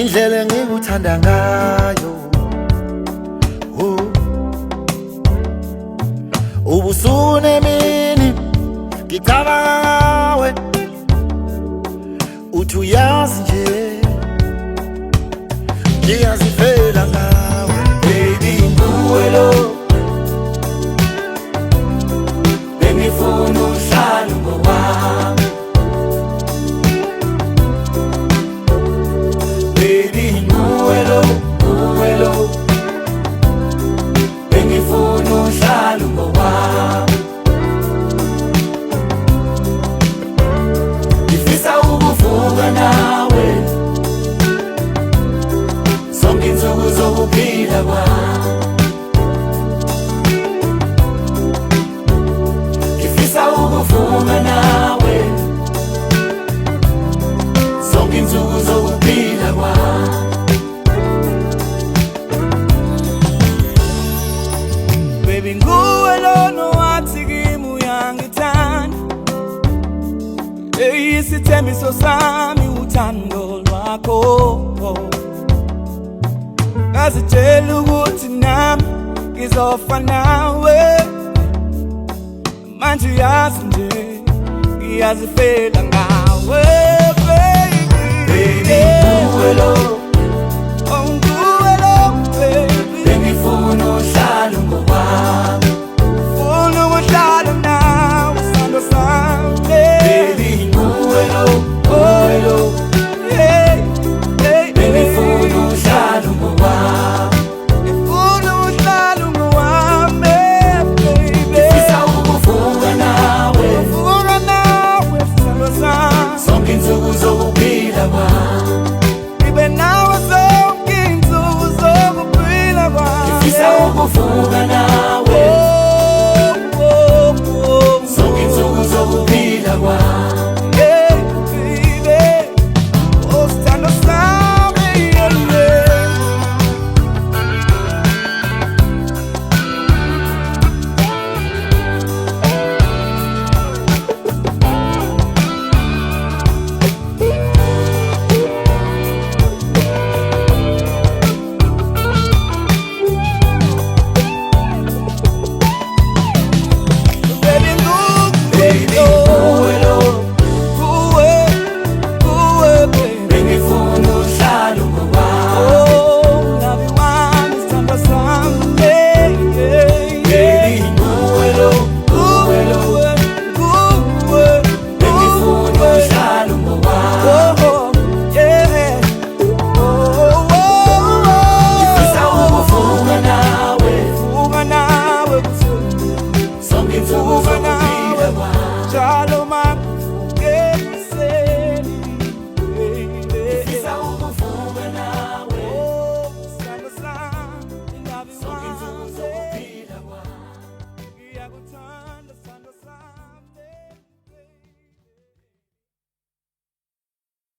indlela engikuthanda ngayo. Ubusune mini ngicabanga ngawe, uthi uyazi nje ngiyazifela ngawe. Baby nguwe lo bengifuna uhlale ngowami. Baby nguwe lo bengifuna uhlale ngowami. Ngifisa ukuvuka nawe zonke insuku zokuphila kwami. Ngifisa ukuvuka nawe zonke insuku zokuphila kwami. Baby nguwe lona wathi kimi uyangithanda, isithembiso sami uthando lwakho. Ngazitshela ukuthi nami ngizofa nawe, manje uyazi nje ngiyazifela ngawe. Baby nguwe lo